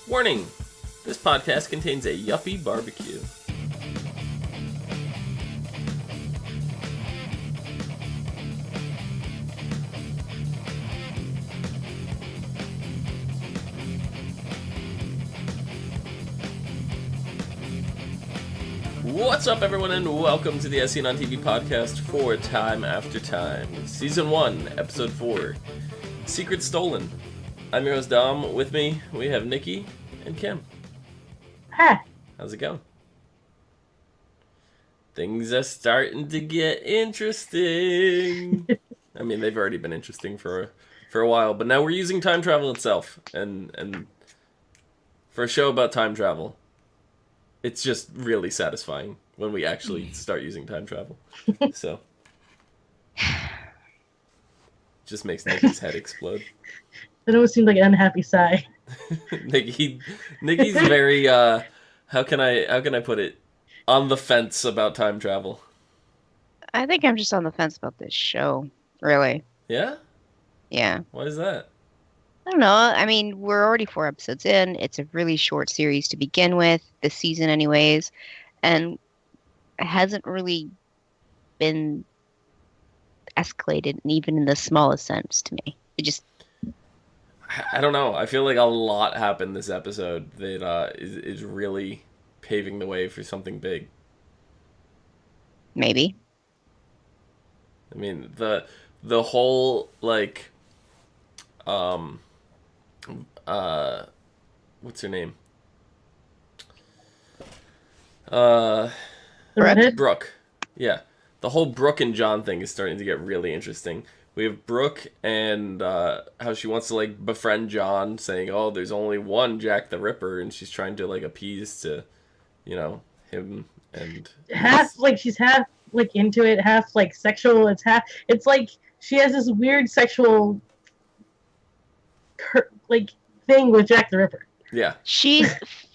Warning! This podcast contains a yuppie barbecue. What's up, everyone, and welcome to the As Seen on TV podcast for Time After Time. Season 1, Episode 4, Secret Stolen. I'm your host, Dom. With me, we have Nikki and Kim. Hi. How's it going? Things are starting to get interesting. I mean, they've already been interesting for a while, but now we're using time travel itself. And for a show about time travel, it's just really satisfying when we actually start using time travel. So, just makes Nikki's head explode. It almost seemed like an unhappy sigh. Nikki's very how can I put it, on the fence about time travel. I think I'm just on the fence about this show, really. Yeah? Yeah. Why is that? I don't know. I mean, we're already 4 episodes in. It's a really short series to begin with, this season anyways, and it hasn't really been escalated, even in the smallest sense to me. I don't know. I feel like a lot happened this episode that is really paving the way for something big. Maybe. I mean, the whole, like, what's her name? Brooke. Yeah. The whole Brooke and John thing is starting to get really interesting. We have Brooke and how she wants to, like, befriend John, saying, oh, there's only one Jack the Ripper, and she's trying to, like, appease to, you know, him. And she's half, like, into it, half, like, sexual. It's like she has this weird sexual, like, thing with Jack the Ripper. Yeah. She's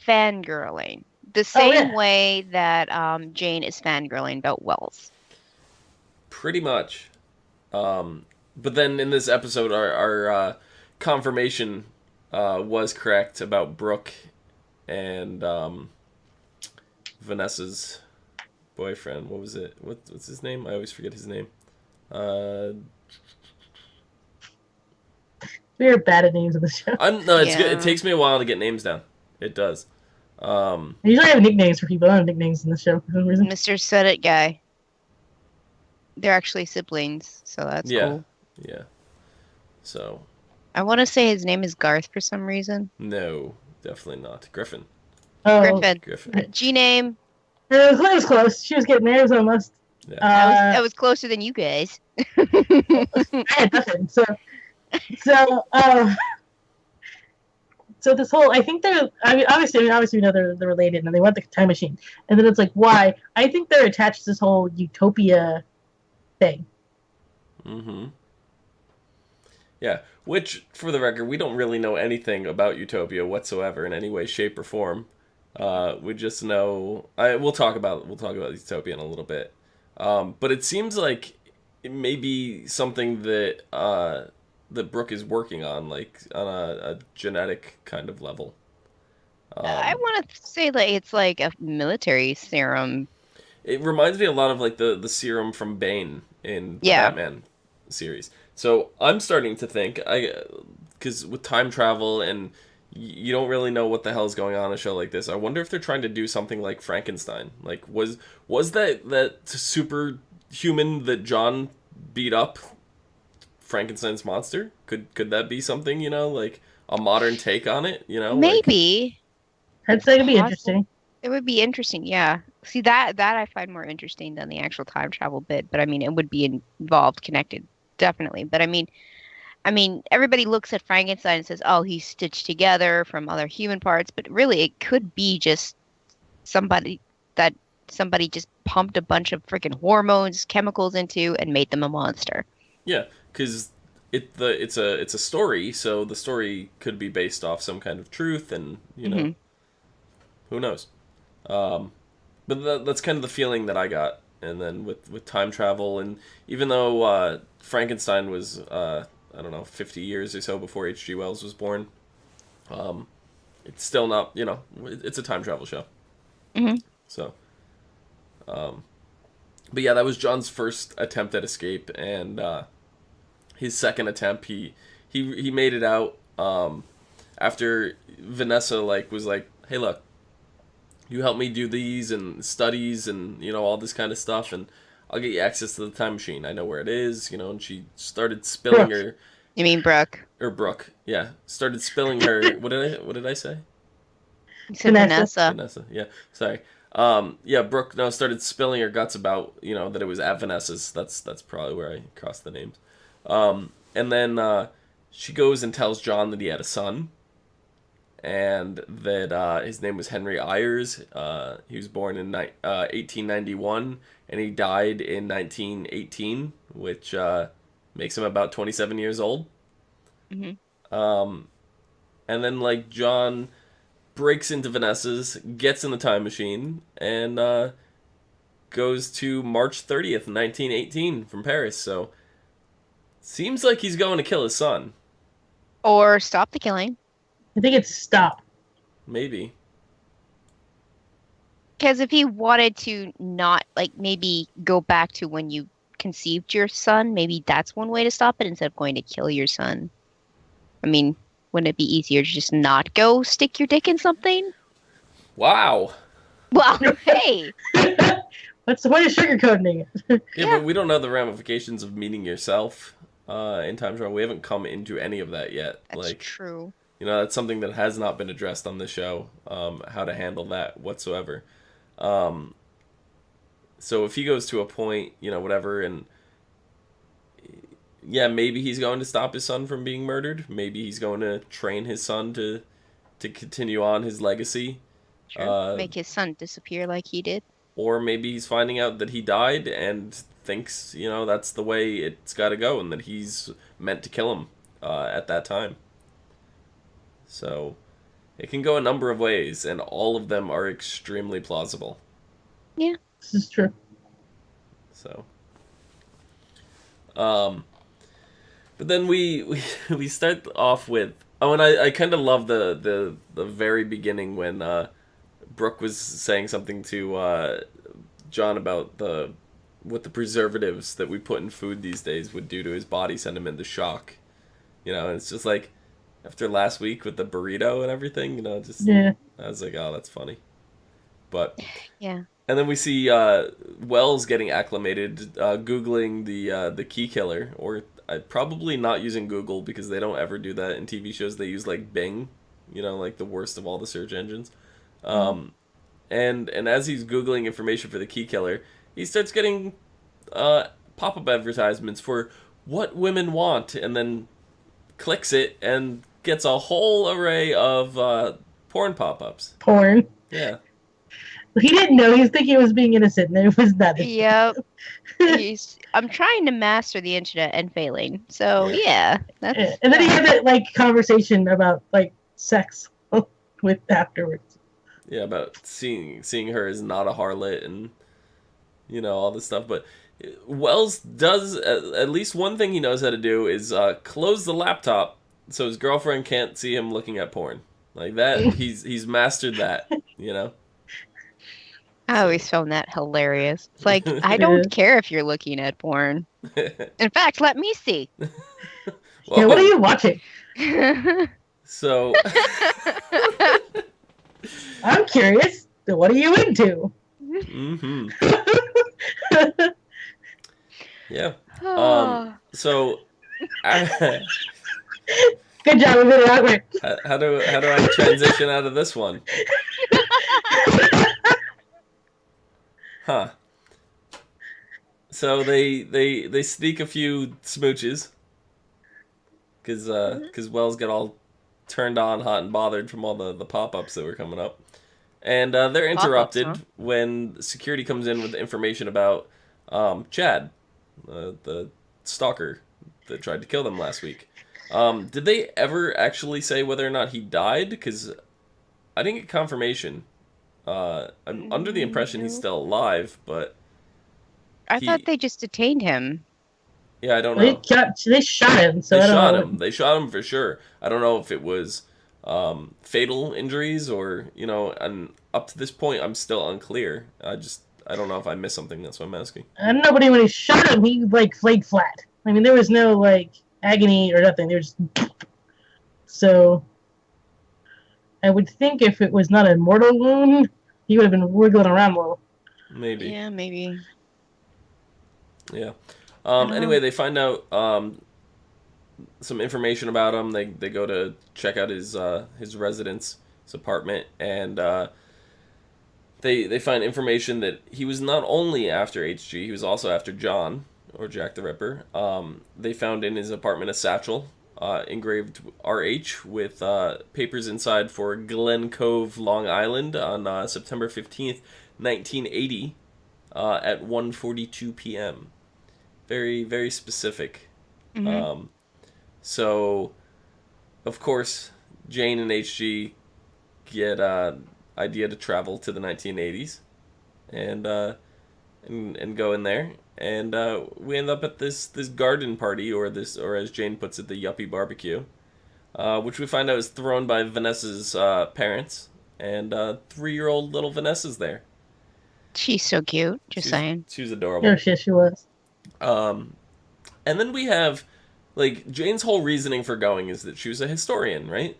fangirling. The same way that Jane is fangirling about Wells. Pretty much. But then in this episode, our confirmation was correct about Brooke and Vanessa's boyfriend. What was it? What's his name? I always forget his name. We are bad at names of the show. It's good. It takes me a while to get names down. It does. I usually have nicknames for people. I don't have nicknames in the show for some reason. Mr. Said It guy. They're actually siblings, so that's cool. Yeah. So. I want to say his name is Garth for some reason. No, definitely not. Griffin. Oh. Griffin. G-name. It was close. She was getting there. It was almost. Yeah. I was closer than you guys. I had nothing. So this whole, I think obviously we know they're related and they want the time machine. And then it's like, why? I think they're attached to this whole utopia thing. Mm-hmm. Yeah, which, for the record, we don't really know anything about Utopia whatsoever in any way, shape, or form. We just know... We'll talk about Utopia in a little bit. But it seems like it may be something that Brooke is working on, like, on a genetic kind of level. I want to say that it's like a military serum. It reminds me a lot of, like, the serum from Bane in the Batman series. So I'm starting to think, because with time travel and you don't really know what the hell is going on in a show like this, I wonder if they're trying to do something like Frankenstein. Like, was that superhuman that John beat up Frankenstein's monster? Could that be something, like a modern take on it, Maybe. I'd say it'd be interesting. It would be interesting, yeah. See, that I find more interesting than the actual time travel bit, but I mean, it would be involved, connected, definitely. But I mean, everybody looks at Frankenstein and says, oh, he's stitched together from other human parts, but really it could be just somebody just pumped a bunch of freaking hormones, chemicals into and made them a monster. Yeah, because it's a story, so the story could be based off some kind of truth, and who knows. But that's kind of the feeling that I got. And then with time travel, and even though Frankenstein was 50 years or so before H.G. Wells was born, it's still not, it's a time travel show. Mm-hmm. So, but yeah, that was John's first attempt at escape, and his second attempt, he made it out after Vanessa was like, hey, look, you help me do these and studies and all this kind of stuff, and I'll get you access to the time machine. I know where it is, and she started spilling her. You mean Brooke? Or Brooke, yeah, started spilling her. What did I say? You said Vanessa. Vanessa, yeah, sorry. Yeah, Brooke started spilling her guts about that it was at Vanessa's. That's probably where I crossed the names. And then she goes and tells John that he had a son, and that his name was Henry Ayers. He was born in 1891, and he died in 1918, which makes him about 27 years old. Mm-hmm. And then John breaks into Vanessa's, gets in the time machine, and goes to March 30th, 1918 from Paris. So seems like he's going to kill his son. Or stop the killing. I think it's stop. Maybe. Because if he wanted to not, maybe go back to when you conceived your son, maybe that's one way to stop it instead of going to kill your son. I mean, wouldn't it be easier to just not go stick your dick in something? Wow. Well, hey. What's the point of sugarcoating it? Yeah, but we don't know the ramifications of meeting yourself in time travel. We haven't come into any of that yet. That's true. That's something that has not been addressed on the show, how to handle that whatsoever. So if he goes to a point, whatever, and yeah, maybe he's going to stop his son from being murdered. Maybe he's going to train his son to continue on his legacy. Sure. Make his son disappear like he did. Or maybe he's finding out that he died and thinks, that's the way it's got to go, and that he's meant to kill him at that time. So it can go a number of ways, and all of them are extremely plausible. Yeah. This is true. So, but then we start off with, and I kind of love the very beginning when Brooke was saying something to John about what the preservatives that we put in food these days would do to his body, send him into shock. And it's just like, after last week with the burrito and everything, yeah. I was like, oh, that's funny. But yeah. And then we see Wells getting acclimated, Googling the key killer, or probably not using Google, because they don't ever do that in TV shows. They use Bing, the worst of all the search engines. And as he's Googling information for the key killer, he starts getting pop-up advertisements for what women want, and then clicks it and gets a whole array of porn pop-ups. Porn. Yeah. He didn't know. He was thinking he was being innocent, and it was not. Yep. I'm trying to master the internet and failing. So yeah. And then he had that conversation about sex with afterwards. Yeah, about seeing her as not a harlot, and all this stuff. But Wells does at least one thing he knows how to do is close the laptop so his girlfriend can't see him looking at porn. Like that, he's mastered that. I always found that hilarious. It's like, I don't care if you're looking at porn. In fact, let me see. Well, what are you watching? So I'm curious. What are you into? Mm-hmm. Yeah. So good job. We made it awkward. How do I transition out of this one? Huh. So they sneak a few smooches because Wells got all turned on, hot and bothered from all the pop-ups that were coming up. And they're interrupted when security comes in with information about Chad, the stalker that tried to kill them last week. Did they ever actually say whether or not he died? Because I didn't get confirmation. I'm under the impression he's still alive, but I thought they just detained him. Yeah, I don't know. They shot him. So They shot him for sure. I don't know if it was fatal injuries, or and up to this point, I'm still unclear. I don't know if I missed something. That's what I'm asking. I don't know, but when he shot him, he like laid flat. I mean, there was no like agony or nothing. There was so. I would think if it was not a mortal wound, he would have been wiggling around a little. Maybe. Yeah, maybe. Yeah. Anyway, they find out some information about him. They go to check out his residence, his apartment, and they find information that he was not only after HG, he was also after John, or Jack the Ripper. They found in his apartment a satchel engraved RH with papers inside for Glen Cove, Long Island on September 15th, 1980 at 1:42 p.m. Very, very specific. Mm-hmm. So, of course, Jane and HG get idea to travel to the 1980s and go in there. And we end up at this garden party, or as Jane puts it, the yuppie barbecue, which we find out is thrown by Vanessa's parents, and 3-year-old little Vanessa's there. She's so cute. Just saying. She was adorable. Yes, she was. And then we have, like, Jane's whole reasoning for going is that she was a historian, right?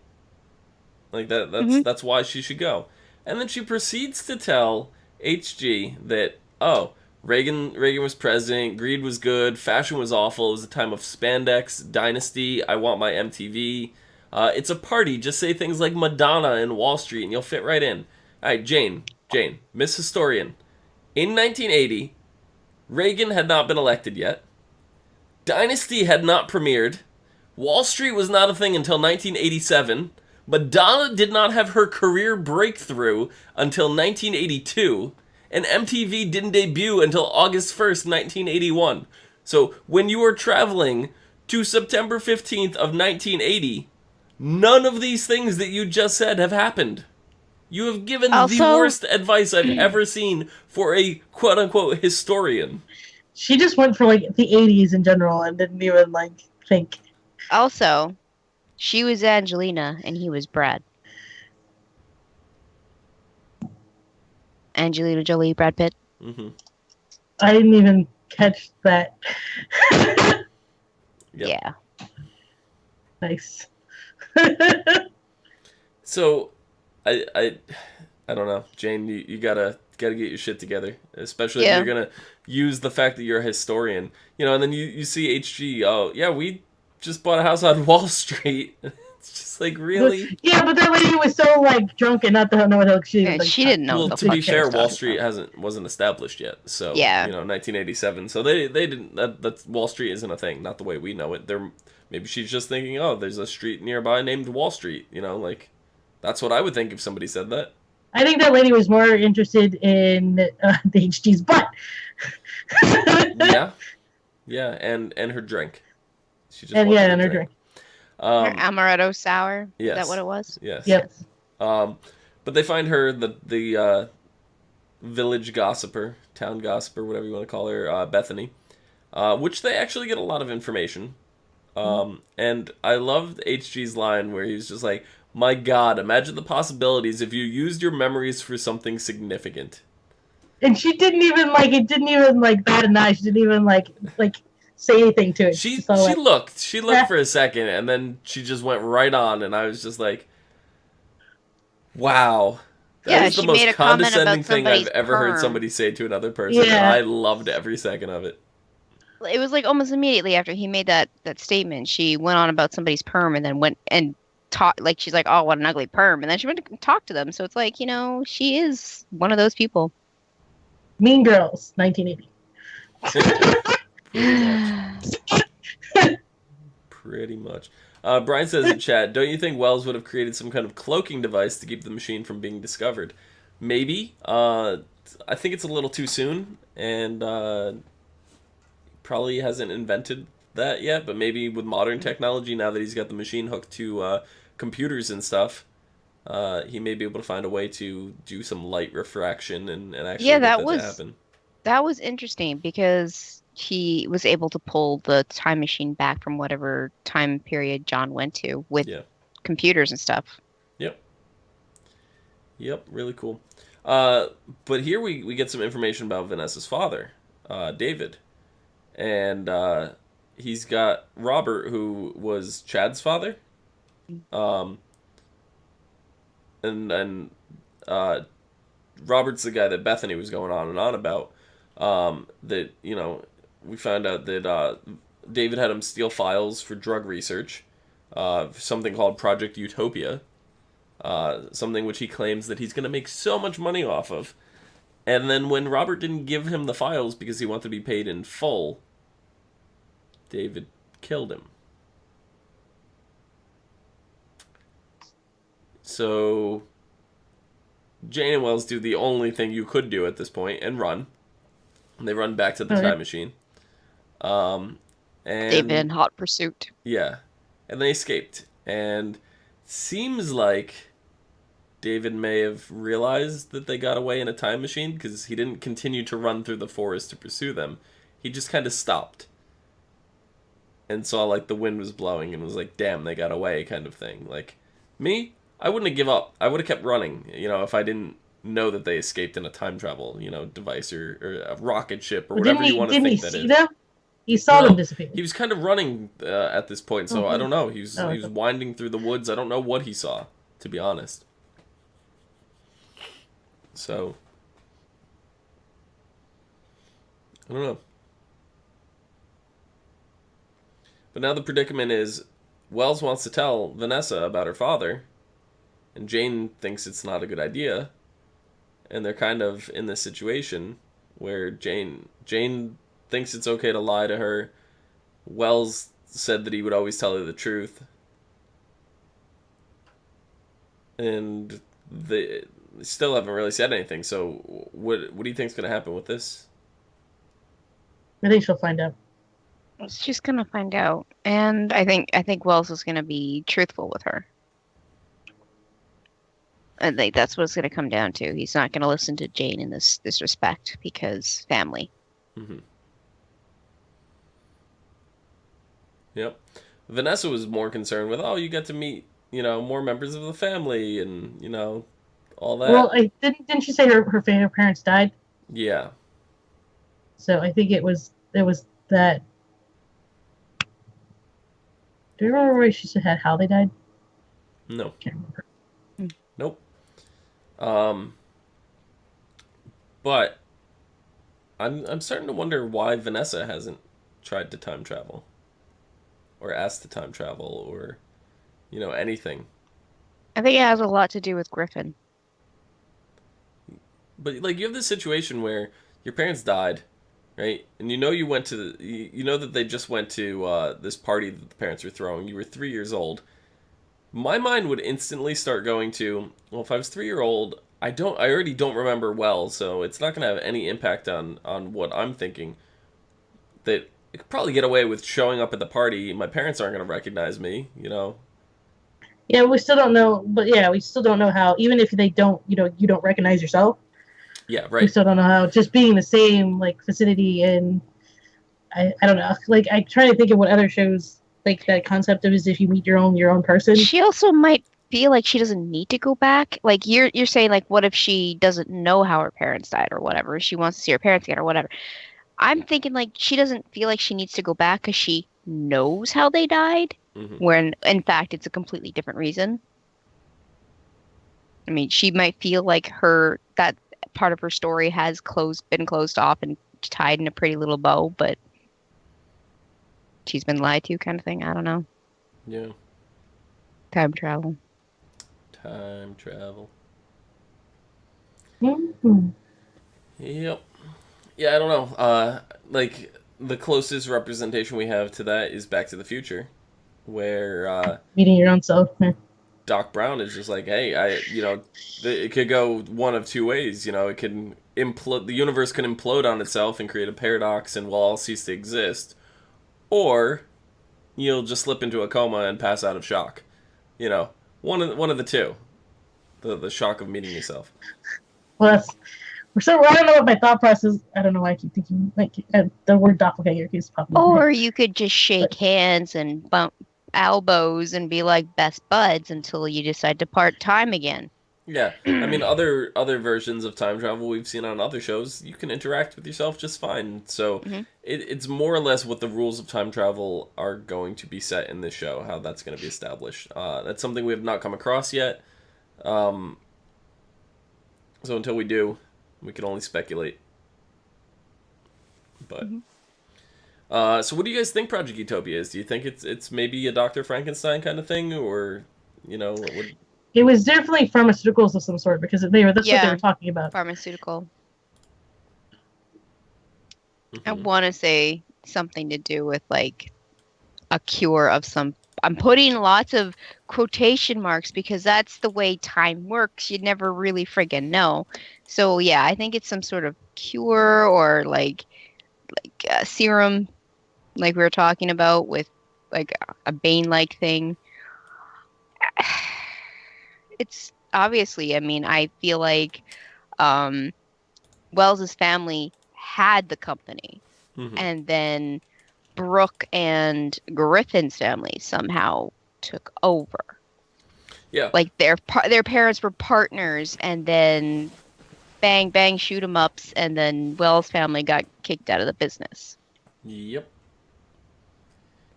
Like that's why she should go. And then she proceeds to tell HG that, Reagan was president, greed was good, fashion was awful, it was a time of spandex, dynasty, I want my MTV. It's a party, just say things like Madonna and Wall Street and you'll fit right in. Alright, Jane, Miss Historian. In 1980, Reagan had not been elected yet. Dynasty had not premiered. Wall Street was not a thing until 1987. Madonna did not have her career breakthrough until 1982. And MTV didn't debut until August 1st, 1981. So when you are traveling to September 15th of 1980, none of these things that you just said have happened. You have given the worst advice I've ever seen for a quote-unquote historian. She just went for like the 80s in general and didn't even like think. Also, she was Angelina and he was Brad. Angelina Jolie, Brad Pitt. Mm-hmm. I didn't even catch that. Yep. Yeah. Nice. So, I don't know, Jane. You gotta get your shit together, especially if you're gonna use the fact that you're a historian. And then you see HG. Oh yeah, we just bought a house on Wall Street. It's just like, really? Yeah, but that lady was so like drunk and not to know what the hell she was. She didn't know. Well, to be fair, Wall Street wasn't established yet. So 1987. So they didn't. That Wall Street isn't a thing. Not the way we know it. Maybe she's just thinking, there's a street nearby named Wall Street. Like that's what I would think if somebody said that. I think that lady was more interested in the HG's butt. Yeah, and her drink. She just and her drink. Her amaretto sour. Yes. Is that what it was? Yes. Yep. But they find her, the village gossiper, town gossiper, whatever you want to call her, Bethany, which they actually get a lot of information. And I loved HG's line where he was just like, "My God, imagine the possibilities if you used your memories for something significant." And she didn't even bat an eye. She didn't even like say anything to it. She looked for a second, and then she just went right on, and I was just like, wow. That is the most condescending thing I've ever heard somebody say to another person, and I loved every second of it. It was like almost immediately after he made that statement, she went on about somebody's perm and then went and talked, like, she's like, "Oh, what an ugly perm," and then she went to talk to them. So it's like, she is one of those people. Mean Girls, 1980. Pretty much. Brian says in chat, don't you think Wells would have created some kind of cloaking device to keep the machine from being discovered? Maybe. I think it's a little too soon, and probably hasn't invented that yet, but maybe with modern technology, now that he's got the machine hooked to computers and stuff, he may be able to find a way to do some light refraction and actually get that to happen. That was interesting because he was able to pull the time machine back from whatever time period John went to with computers and stuff. Yep, really cool. But here we get some information about Vanessa's father, David. And he's got Robert, who was Chad's father. Um, and Robert's the guy that Bethany was going on and on about. That, we found out that David had him steal files for drug research, something called Project Utopia, something which he claims that he's going to make so much money off of. And then when Robert didn't give him the files because he wanted to be paid in full, David killed him. So Jane and Wells do the only thing you could do at this point and run. And they run back to the time machine. And David in hot pursuit. Yeah. And they escaped. And seems like David may have realized that they got away in a time machine because he didn't continue to run through the forest to pursue them. He just kind of stopped. And saw, like, the wind was blowing and was like, damn, they got away kind of thing. Like, me, I wouldn't have given up. I would have kept running, if I didn't know that they escaped in a time travel, device or a rocket ship or whatever you want to think that is. Didn't he see them? He saw them disappear. He was kind of running at this point, so I don't know. He was winding through the woods. I don't know what he saw, to be honest. So, I don't know. But now the predicament is, Wells wants to tell Vanessa about her father, and Jane thinks it's not a good idea, and they're kind of in this situation where Jane thinks it's okay to lie to her. Wells said that he would always tell her the truth, and they still haven't really said anything. So what do you think's going to happen with this? I think she'll find out. She's gonna find out, and I think Wells is gonna be truthful with her. I think that's what it's gonna come down to. He's not gonna listen to Jane in this respect because family. Mm-hmm. Yep. Vanessa was more concerned with, you get to meet, more members of the family and, all that. Well, didn't she say her parents died? Yeah. So I think it was that. Do you remember where she said how they died? No. Can't remember. Nope. But I'm starting to wonder why Vanessa hasn't tried to time travel, or asked to time travel, or anything. I think it has a lot to do with Griffin. But you have this situation where your parents died, right? And you went to that they just went to this party that the parents were throwing. You were 3 years old. My mind would instantly start going to, well, if I was 3-year-old, I already don't remember well, so it's not going to have any impact on what I'm thinking. That I could probably get away with showing up at the party. My parents aren't going to recognize me, Yeah, we still don't know, but we still don't know how, even if they don't, you don't recognize yourself. Yeah, right. We still don't know how, just being in the same, vicinity, and I don't know. I'm trying to think of what other shows, that concept of is if you meet your own person. She also might feel like she doesn't need to go back. Like, you're saying, what if she doesn't know how her parents died or whatever? She wants to see her parents again or whatever. I'm thinking, she doesn't feel like she needs to go back because she knows how they died, when, in fact, it's a completely different reason. I mean, she might feel like that part of her story has been closed off and tied in a pretty little bow, but she's been lied to, kind of thing. I don't know. Yeah. Time travel. Mm-hmm. Yep. Yeah, I don't know. The closest representation we have to that is Back to the Future, where meeting your own self. Doc Brown is just like, hey, it could go one of two ways. It can implode. The universe can implode on itself and create a paradox, and we'll all cease to exist, or you'll just slip into a coma and pass out of shock. One of the two. The shock of meeting yourself. Well, I don't know what my thought process. I don't know why I keep thinking the word doppelganger keeps popping up. Or you could just shake hands and bump elbows and be like best buds until you decide to part time again. Yeah, I mean, other versions of time travel we've seen on other shows, you can interact with yourself just fine. So Hmm. it's more or less what the rules of time travel are going to be set in this show, how that's going to be established. That's something we have not come across yet. Um, so until we do, we can only speculate. But Hmm. so what do you guys think Project Utopia is? Do you think it's maybe a Dr. Frankenstein kind of thing, or what would? It was definitely pharmaceuticals of some sort because that's what they Yeah, were talking about. pharmaceutical. I Mm-hmm. want to say something to do with like a cure of some. I'm putting lots of quotation marks because that's the way time works. You never really friggin' know. So yeah, I think it's some sort of cure or like serum, like we were talking about with like a Bane-like thing. It's obviously, I mean, I feel like um, Wells's family had the company, Mm-hmm. and then Brooke and Griffin's family somehow took over. Yeah. Like their parents were partners, and then bang bang shoot 'em ups, and then Wells' family got kicked out of the business. Yep.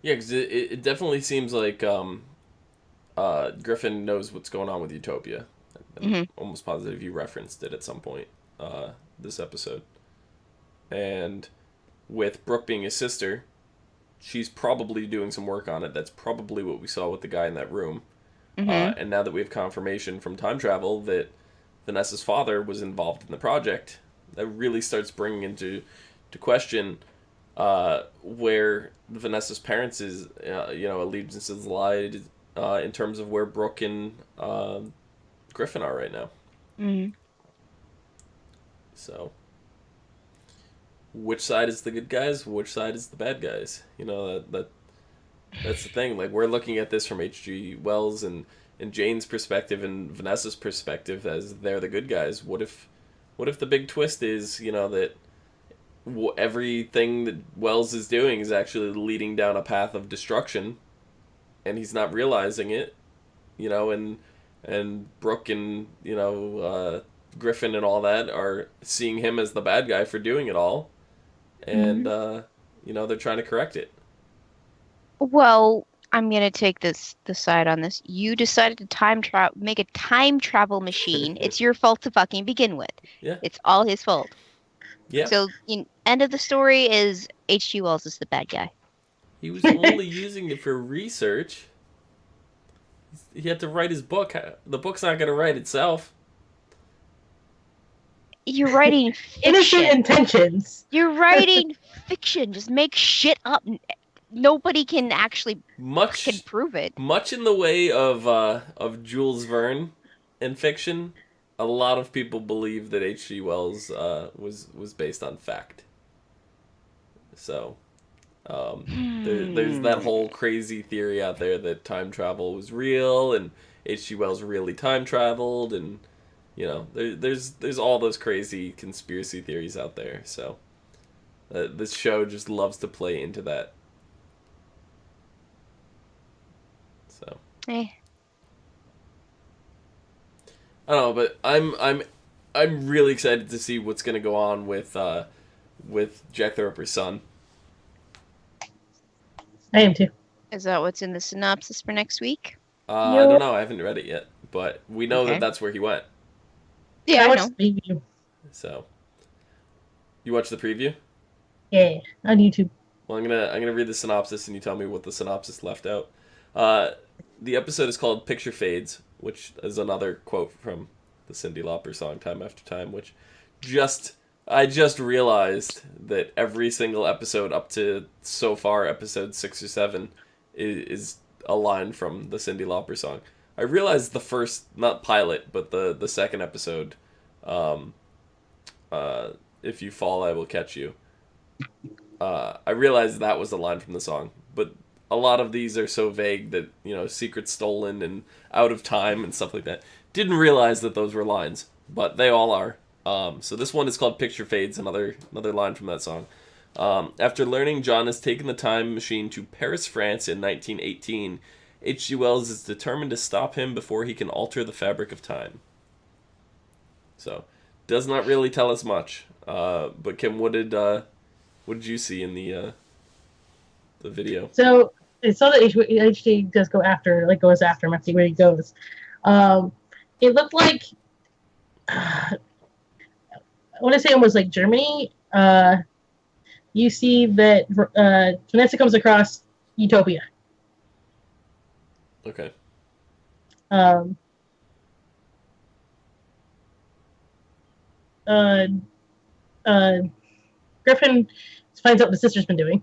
Yeah, because it definitely seems like Griffin knows what's going on with Utopia. I'm Hmm. almost positive you referenced it at some point this episode. And with Brooke being his sister, she's probably doing some work on it. That's probably what we saw with the guy in that room. Hmm. And now that we have confirmation from time travel that Vanessa's father was involved in the project, that really starts bringing into to question where Vanessa's parents' allegiances lie in terms of where Brooke and Griffin are right now. Hmm. So, which side is the good guys? Which side is the bad guys? That's the thing. Like we're looking at this from H.G. Wells and Jane's perspective and Vanessa's perspective as they're the good guys. What if the big twist is that everything that Wells is doing is actually leading down a path of destruction, and he's not realizing it, and Brooke and Griffin and all that are seeing him as the bad guy for doing it all, and Mm-hmm. they're trying to correct it. Well, I'm gonna take the side on this. You decided to make a time travel machine. It's your fault to fucking begin with. Yeah, It's all his fault. yeah. So, end of the story is H.G. Wells is the bad guy. He was only using it for research. He had to write his book. The book's not going to write itself. You're writing Innocent fiction. intentions. You're writing fiction. Just make shit up. Nobody can actually can Much, prove it. much in the way of Jules Verne in fiction, a lot of people believe that H.G. Wells was based on fact. So there's that Hmm. whole crazy theory out there that time travel was real and H.G. Wells really time traveled, and there's all those crazy conspiracy theories out there. So this show just loves to play into that. So Eh. I don't know, but I'm really excited to see what's gonna go on with Jack the Ripper's son. I am too. Is that what's in the synopsis for next week? I don't Yep. know. I haven't read it yet, but we know that Okay. that's where he went. Yeah, I I watched know. the preview. So you watch the preview. Yeah, on YouTube. Well, I'm gonna read the synopsis, and you tell me what the synopsis left out. Uh, the episode is called "Picture Fades," which is another quote from the Cyndi Lauper song "Time After Time," which just I just realized that every single episode up to so far episode 6 or 7 is a line from the Cyndi Lauper song. I realized the first, not pilot, but the second episode, um, "If You Fall, I Will Catch You." I realized that was a line from the song, but a lot of these are so vague that "Secret Stolen" and "Out of Time" and stuff like that. Didn't realize that those were lines, but they all are. So this one is called "Picture Fades," another line from that song. After learning John has taken the time machine to Paris, France in 1918, H.G. Wells is determined to stop him before he can alter the fabric of time. So, does not really tell us much. But Kim, what did you see in the video? So I saw that HD does goes after him after where he goes. It looked like I want to say almost like Germany. You see that Vanessa comes across Utopia. Okay. Griffin finds out what the sister's been doing.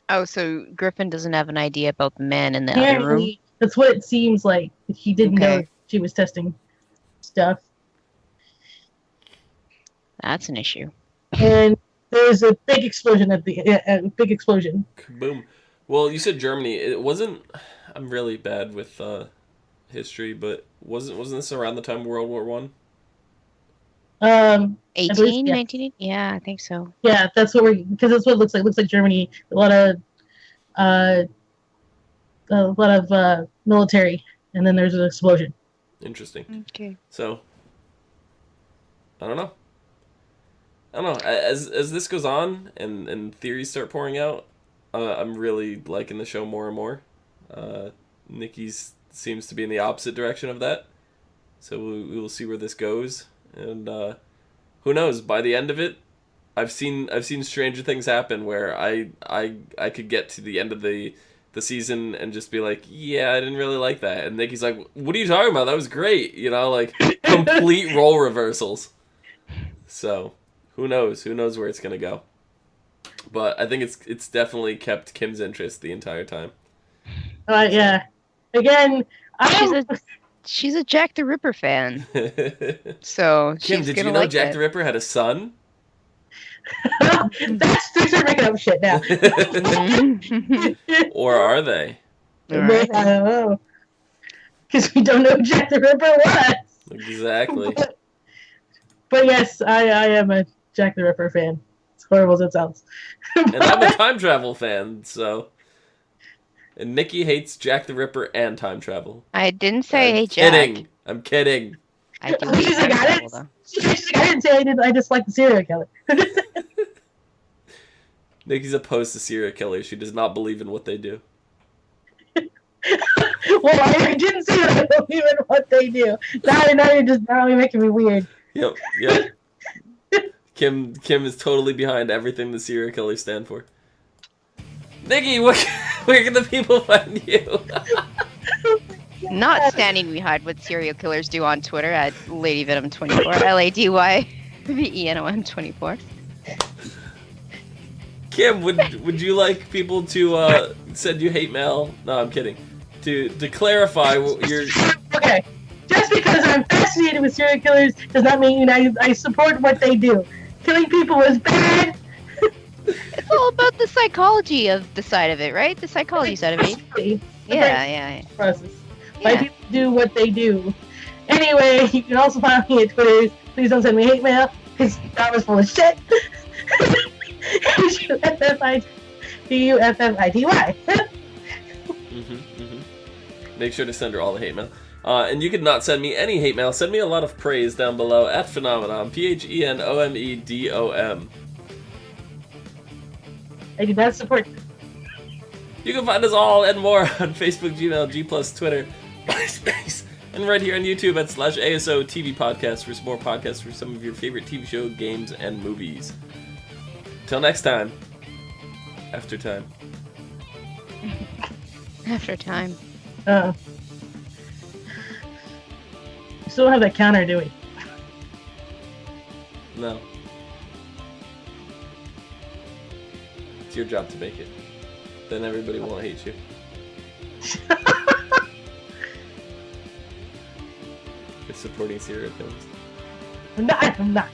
Oh, so Griffin doesn't have an idea about the man in the other room? That's what it seems like. He didn't know she was testing stuff. That's an issue. And there's a big explosion big explosion. Boom. Well, you said Germany. It wasn't. I'm really bad with history, but wasn't this around the time of World War One? 18, 19? Yeah, I think so. Yeah, that's what because that's what it looks like. It looks like Germany. A lot of military, and then there's an explosion. Interesting. Okay. So, I don't know. As this goes on and theories start pouring out, I'm really liking the show more and more. Nikki's seems to be in the opposite direction of that. So we will see where this goes. And who knows? By the end of it, I've seen stranger things happen where I could get to the end of the season and just be like, yeah, I didn't really like that. And Nikki's like, what are you talking about? That was great. Like complete role reversals. So who knows? Who knows where it's gonna go? But I think it's definitely kept Kim's interest the entire time. Yeah. Again, She's a Jack the Ripper fan. So Kim, did you know Jack the Ripper had a son? They're making up shit now. Or are they? I don't know. Because we don't know who Jack the Ripper was. Exactly. But yes, I am a Jack the Ripper fan. As horrible as it sounds. And I'm a time travel fan, so... And Nikki hates Jack the Ripper and time travel. I didn't say I hate Jack. I'm kidding. I do hate time travel, though. She's like, I didn't say I didn't. I just like the serial killer. Nikki's opposed to serial killers. She does not believe in what they do. Well, I didn't say that I believe in what they do. Now you're making me weird. Yep. Kim is totally behind everything the serial killers stand for. Nikki, where can the people find you? Not standing behind what serial killers do on Twitter at LadyVenom24, LadyVenom24. Kim, would you like people to send you hate mail? No, I'm kidding. To clarify your... Okay, just because I'm fascinated with serial killers does not mean I support what they do. Killing people is bad. It's all about the psychology of the side of it, right? The psychology side of it. Yeah. Process. Why people do what they do. Anyway, you can also find me at Twitter. Please don't send me hate mail, because that was full of shit. HUFFITY. Make sure to send her all the hate mail. And you could not send me any hate mail. Send me a lot of praise down below at Phenomenon. PHENOMEDOM. I do not support. You can find us all and more on Facebook, Gmail, G+, Twitter, MySpace, and right here on YouTube at /ASO TV Podcast for some more podcasts for some of your favorite TV show, games, and movies. Till next time. After time. After time. We still don't have that counter, do we? No. It's your job to make it. Then everybody won't hate you. For supporting serial killers. I'm not.